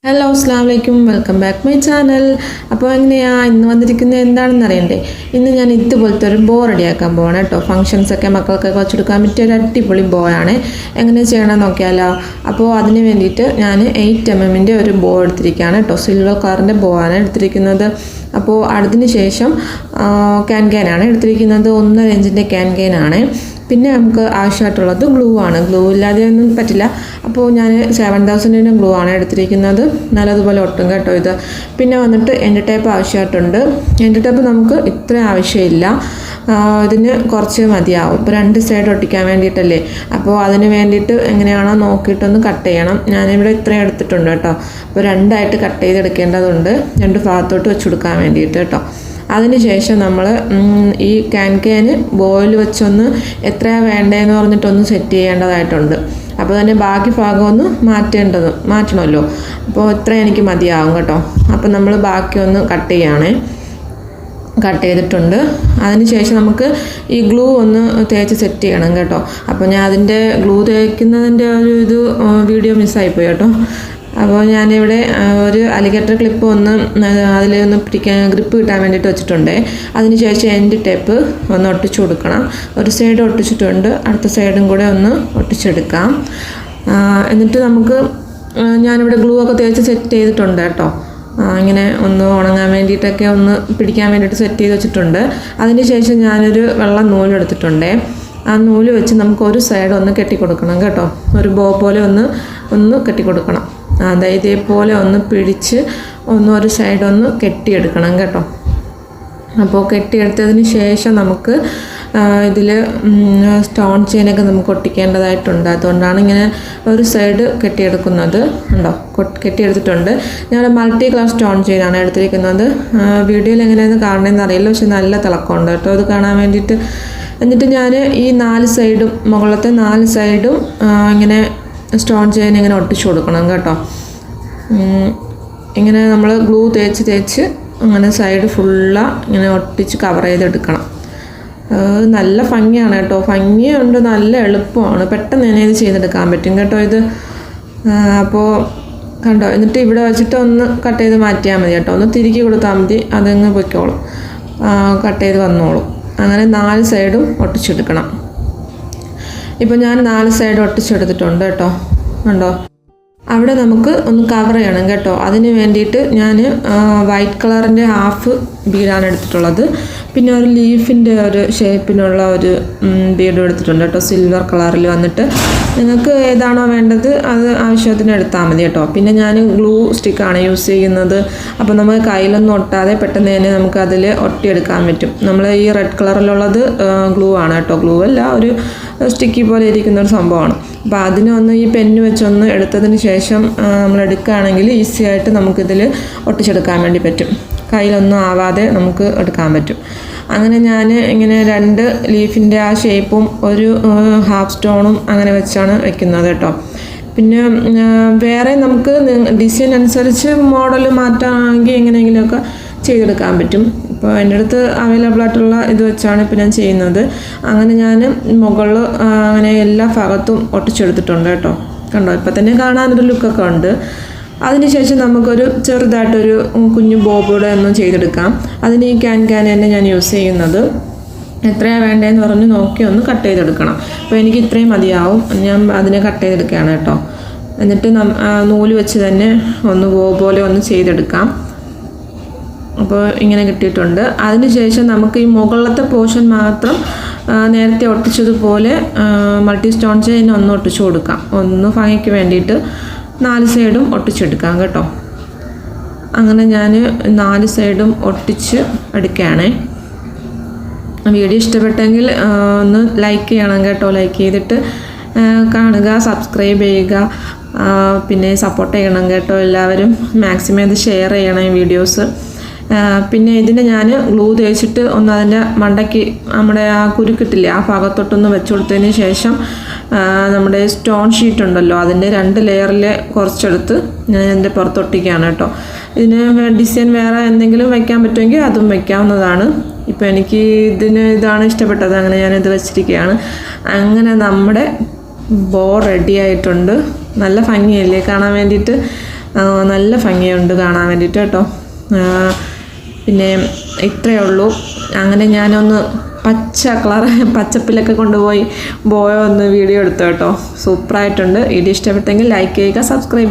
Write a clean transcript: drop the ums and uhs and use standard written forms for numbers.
Hello അസ്സലാമു അലൈക്കും welcome back my channel. അപ്പോൾ എങ്ങനെയാണ് ഇന്ന് വന്നിരിക്കുന്നത് എന്താണെന്ന് അറിയണ്ടേ? ഇന്ന് ഞാൻ ഇതുപോലത്തെ ഒരു ബോ റെഡിയാക്കാൻ പോവാണ് കേട്ടോ. ഫംഗ്ഷൻസൊക്കെ മക്കൾക്കൊക്കെ വെച്ചെടുക്കാൻ പറ്റിയ ഒരു അടിപൊളി ബോ ആണ്. എങ്ങനെ ചെയ്യണമെന്ന് നോക്കിയാലോ. അപ്പോൾ അതിന് വേണ്ടിയിട്ട് ഞാൻ 8mm ഒരു ബോ എടുത്തിരിക്കുകയാണ് കേട്ടോ. സിൽവർ കളറിൻ്റെ ബോ ആണ് എടുത്തിരിക്കുന്നത്. അപ്പോൾ അതിന് ശേഷം ക്യാൻ എടുത്തിരിക്കുന്നത് 1.5 ഇഞ്ചിൻ്റെ ക്യാൻ. പിന്നെ നമുക്ക് ആവശ്യമായിട്ടുള്ളത് ഗ്ലൂ ആണ്. ഗ്ലൂ ഇല്ലാതെ ഒന്നും പറ്റില്ല. അപ്പോൾ ഞാൻ 7000 ഗ്ലൂ ആണ് എടുത്തിരിക്കുന്നത്. നല്ലതുപോലെ ഒട്ടും കേട്ടോ ഇത്. പിന്നെ വന്നിട്ട് എൻഡ് ടേപ്പ് ആവശ്യമായിട്ടുണ്ട്. എൻഡ് ടേപ്പ് നമുക്ക് ഇത്ര ആവശ്യമില്ല, ഇതിന് കുറച്ച് മതിയാവും. ഇപ്പോൾ 2 സൈഡ് ഒട്ടിക്കാൻ വേണ്ടിയിട്ടല്ലേ. അപ്പോൾ അതിന് വേണ്ടിയിട്ട് എങ്ങനെയാണോ നോക്കിയിട്ടൊന്ന് കട്ട് ചെയ്യണം. ഞാനിവിടെ ഇത്രയും എടുത്തിട്ടുണ്ട് കേട്ടോ. അപ്പോൾ 2ആയിട്ട് കട്ട് ചെയ്തെടുക്കേണ്ടതുണ്ട്, 2 ഭാഗത്തോട്ട് വെച്ച് കൊടുക്കാൻ വേണ്ടിയിട്ട് കേട്ടോ. അതിനുശേഷം നമ്മൾ ഈ ക്യാന് ബോയിൽ വെച്ചൊന്ന് എത്രയാണ് വേണ്ടതെന്ന് പറഞ്ഞിട്ടൊന്ന് സെറ്റ് ചെയ്യേണ്ടതായിട്ടുണ്ട്. അപ്പോൾ തന്നെ ബാക്കി ഭാഗം ഒന്ന് മാറ്റണമല്ലോ. അപ്പോൾ ഇത്ര എനിക്ക് മതിയാവും കേട്ടോ. അപ്പോൾ നമ്മൾ ബാക്കി ഒന്ന് കട്ട് ചെയ്തിട്ടുണ്ട്. അതിനുശേഷം നമുക്ക് ഈ ഗ്ലൂ ഒന്ന് തേച്ച് സെറ്റ് ചെയ്യണം കേട്ടോ. അപ്പോൾ ഞാൻ അതിൻ്റെ ഗ്ലൂ തേക്കുന്നതിൻ്റെ ഒരു വീഡിയോ മിസ്സായിപ്പോയി കേട്ടോ. അപ്പോൾ ഞാനിവിടെ ഒരു അലിഗേറ്റർ ക്ലിപ്പ് അതിലൊന്ന് പിടിക്കാൻ ഗ്രിപ്പ് കിട്ടാൻ വേണ്ടിയിട്ട് വെച്ചിട്ടുണ്ട്. അതിനുശേഷം എൻഡ് ടേപ്പ് ഒന്ന് ഒട്ടിച്ചു കൊടുക്കണം. ഒരു സൈഡ് ഒട്ടിച്ചിട്ടുണ്ട്, അടുത്ത സൈഡും കൂടെ ഒന്ന് ഒട്ടിച്ചെടുക്കാം. എന്നിട്ട് നമുക്ക് ഞാനിവിടെ ഗ്ലൂ ഒക്കെ തേച്ച് സെറ്റ് ചെയ്തിട്ടുണ്ട് കേട്ടോ. ഇങ്ങനെ ഒന്ന് ഉണങ്ങാൻ വേണ്ടിയിട്ടൊക്കെ ഒന്ന് പിടിക്കാൻ വേണ്ടിയിട്ട് സെറ്റ് ചെയ്ത് വെച്ചിട്ടുണ്ട്. അതിനുശേഷം ഞാനൊരു വെള്ള നൂലെടുത്തിട്ടുണ്ട്. ആ നൂല് വെച്ച് നമുക്ക് ഒരു സൈഡ് ഒന്ന് കെട്ടിക്കൊടുക്കണം കേട്ടോ. ഒരു ബോ പോലെ ഒന്ന് കെട്ടിക്കൊടുക്കണം. അതായത് ഇതേപോലെ ഒന്ന് പിടിച്ച് ഒരു സൈഡ് ഒന്ന് കെട്ടിയെടുക്കണം കേട്ടോ. അപ്പോൾ കെട്ടിയെടുത്തതിന് ശേഷം നമുക്ക് ഇതിൽ സ്റ്റോൺ ചെയിനൊക്കെ നമുക്ക് ഒട്ടിക്കേണ്ടതായിട്ടുണ്ട്. അതുകൊണ്ടാണ് ഇങ്ങനെ ഒരു സൈഡ് കെട്ടിയെടുക്കുന്നത്. ഉണ്ടോ, കെട്ടിയെടുത്തിട്ടുണ്ട്. ഞാൻ മൾട്ടി കളർ സ്റ്റോൺ ചെയിനാണ് എടുത്തിരിക്കുന്നത്. വീഡിയോയിൽ എങ്ങനെയാണെന്ന് കാണണമെന്ന് അറിയില്ല, പക്ഷെ നല്ല തിളക്കമുണ്ട് കേട്ടോ അത് കാണാൻ വേണ്ടിയിട്ട്. എന്നിട്ട് ഞാൻ ഈ 4 സൈഡും, മുകളിലത്തെ 4 സൈഡും ഇങ്ങനെ സ്റ്റോൺ ചെയിൻ ഇങ്ങനെ ഒട്ടിച്ചു കൊടുക്കണം കേട്ടോ. ഇങ്ങനെ നമ്മൾ ഗ്ലൂ തേച്ച് അങ്ങനെ സൈഡ് ഇങ്ങനെ ഒട്ടിച്ച് കവർ ചെയ്തെടുക്കണം. നല്ല ഭംഗിയാണ് കേട്ടോ. ഭംഗിയുണ്ട്, നല്ല എളുപ്പമാണ്, പെട്ടെന്ന് തന്നെ ഇത് ചെയ്തെടുക്കാൻ പറ്റും കേട്ടോ ഇത്. അപ്പോൾ കണ്ടോ, എന്നിട്ട് ഇവിടെ വെച്ചിട്ട് ഒന്ന് കട്ട് ചെയ്ത് മാറ്റിയാൽ മതി കേട്ടോ. ഒന്ന് തിരികെ കൊടുത്താൽ മതി, അതങ്ങ് പൊയ്ക്കോളും, കട്ട് ചെയ്ത് വന്നോളും. അങ്ങനെ 4 സൈഡും ഒട്ടിച്ചെടുക്കണം. ഇപ്പോൾ ഞാൻ 4 സൈഡ് ഒട്ടിച്ചെടുത്തിട്ടുണ്ട് കേട്ടോ. കണ്ടോ, അവിടെ നമുക്ക് ഒന്ന് കവർ ചെയ്യണം കേട്ടോ. അതിന് വേണ്ടിയിട്ട് ഞാൻ വൈറ്റ് കളറിൻ്റെ ഹാഫ് ബീഡാണ് എടുത്തിട്ടുള്ളത്. പിന്നെ ഒരു ലീഫിൻ്റെ ഒരു ഷേപ്പിനുള്ള ഒരു ബീഡും എടുത്തിട്ടുണ്ട് കേട്ടോ, സിൽവർ കളറിൽ വന്നിട്ട്. നിങ്ങൾക്ക് ഏതാണോ വേണ്ടത് അത് ആവശ്യത്തിന് എടുത്താൽ മതി കേട്ടോ. പിന്നെ ഞാൻ ഗ്ലൂ സ്റ്റിക്കാണ് യൂസ് ചെയ്യുന്നത്. അപ്പോൾ നമുക്ക് കയ്യിലൊന്നും ഒട്ടാതെ പെട്ടെന്ന് തന്നെ നമുക്ക് അതിൽ ഒട്ടിയെടുക്കാൻ പറ്റും. നമ്മൾ ഈ റെഡ് കളറിലുള്ളത് ഗ്ലൂ ആണ് കേട്ടോ. ഗ്ലൂ അല്ല, ഒരു സ്റ്റിക്കി പോലെ ഇരിക്കുന്ന ഒരു സംഭവമാണ്. അപ്പോൾ അതിനൊന്ന് ഈ പെന്ന് വെച്ചൊന്ന് എടുത്തതിന് ശേഷം നമ്മൾ എടുക്കുകയാണെങ്കിൽ ഈസി ആയിട്ട് നമുക്കിതിൽ ഒട്ടിച്ചെടുക്കാൻ വേണ്ടി പറ്റും. കയ്യിലൊന്നും ആവാതെ നമുക്ക് എടുക്കാൻ പറ്റും. അങ്ങനെ ഞാൻ ഇങ്ങനെ 2 ലീഫിൻ്റെ ആ ഷേപ്പും ഒരു ഹാഫ് സ്റ്റോണും അങ്ങനെ വെച്ചാണ് വെക്കുന്നത് കേട്ടോ. പിന്നെ വേറെ നമുക്ക് ഡിസൈൻ അനുസരിച്ച് മോഡൽ മാറ്റാമെങ്കിൽ എങ്ങനെയെങ്കിലുമൊക്കെ ചെയ്തെടുക്കാൻ പറ്റും. ഇപ്പോൾ എൻ്റെ അടുത്ത് അവൈലബിൾ ആയിട്ടുള്ള ഇത് വെച്ചാണ് ഇപ്പോൾ ഞാൻ ചെയ്യുന്നത്. അങ്ങനെ ഞാൻ മുകളിൽ അങ്ങനെ എല്ലാ ഭാഗത്തും ഒട്ടിച്ചെടുത്തിട്ടുണ്ട് കേട്ടോ. കണ്ടോ, ഇപ്പം തന്നെ കാണാനൊരു ലുക്കൊക്കെ ഉണ്ട്. അതിനുശേഷം നമുക്കൊരു ചെറുതായിട്ടൊരു കുഞ്ഞു ബോബൂടെ ഒന്നും ചെയ്തെടുക്കാം. അതിന് ഈ ക്യാൻ തന്നെ ഞാൻ യൂസ് ചെയ്യുന്നത്. എത്രയാണ് വേണ്ടതെന്ന് പറഞ്ഞ് നോക്കി ഒന്ന് കട്ട് ചെയ്തെടുക്കണം. അപ്പോൾ എനിക്ക് ഇത്രയും മതിയാവും, ഞാൻ അതിനെ കട്ട് ചെയ്തെടുക്കുകയാണ് കേട്ടോ. എന്നിട്ട് നൂല് വെച്ച് തന്നെ ഒന്ന് ബോ പോലെ ഒന്ന് ചെയ്തെടുക്കാം. അപ്പോൾ ഇങ്ങനെ കിട്ടിയിട്ടുണ്ട്. അതിനുശേഷം നമുക്ക് ഈ മുകളിലത്തെ പോർഷൻ മാത്രം നേരത്തെ ഒട്ടിച്ചതുപോലെ മൾട്ടി സ്റ്റോൺ ചെയിൻ ഒന്ന് ഒട്ടിച്ചു കൊടുക്കാം. ഒന്ന് ഭംഗിക്ക് വേണ്ടിയിട്ട് 4 സൈഡും ഒട്ടിച്ചെടുക്കാം കേട്ടോ. അങ്ങനെ ഞാൻ 4 സൈഡും ഒട്ടിച്ച് എടുക്കുകയാണേ. വീഡിയോ ഇഷ്ടപ്പെട്ടെങ്കിൽ ഒന്ന് ലൈക്ക് ചെയ്യണം കേട്ടോ. ലൈക്ക് ചെയ്തിട്ട് കാണുക, സബ്സ്ക്രൈബ് ചെയ്യുക, പിന്നെ സപ്പോർട്ട് ചെയ്യണം കേട്ടോ എല്ലാവരും. മാക്സിമം ഇത് ഷെയർ ചെയ്യണം ഈ വീഡിയോസ്. പിന്നെ ഇതിനെ ഞാൻ ഗ്ലൂ തേച്ചിട്ട് ഒന്ന് അതിൻ്റെ മണ്ടയ്ക്ക് നമ്മുടെ ആ കുരുക്കിട്ടില്ലേ ആ ഭാഗത്തോട്ടൊന്ന് വെച്ച് കൊടുത്തതിന് ശേഷം നമ്മുടെ സ്റ്റോൺ ഷീറ്റ് ഉണ്ടല്ലോ അതിൻ്റെ 2 ലെയറിൽ കുറച്ചെടുത്ത് ഞാൻ എൻ്റെ പുറത്തൊട്ടിക്കുകയാണ് കേട്ടോ. ഇതിന് ഡിസൈൻ വേറെ എന്തെങ്കിലും വയ്ക്കാൻ പറ്റുമെങ്കിൽ അതും വയ്ക്കാവുന്നതാണ്. ഇപ്പോൾ എനിക്ക് ഇതാണ് ഇഷ്ടപ്പെട്ടത്, അങ്ങനെ ഞാനിത് വെച്ചിരിക്കുകയാണ്. അങ്ങനെ നമ്മുടെ ബോ റെഡി ആയിട്ടുണ്ട്. നല്ല ഭംഗിയല്ലേ കാണാൻ വേണ്ടിയിട്ട്. നല്ല ഭംഗിയുണ്ട് കാണാൻ വേണ്ടിയിട്ട് കേട്ടോ. പിന്നെ ഇത്രയേ ഉള്ളൂ. അങ്ങനെ ഞാനൊന്ന് പച്ചപ്പിലൊക്കെ കൊണ്ടുപോയി ബോയ ഒന്ന് വീഡിയോ എടുത്തു കേട്ടോ. സൂപ്പറായിട്ടുണ്ട്. വീഡിയോ ഇഷ്ടപ്പെട്ടെങ്കിൽ ലൈക്ക് ചെയ്യുക, സബ്സ്ക്രൈബ്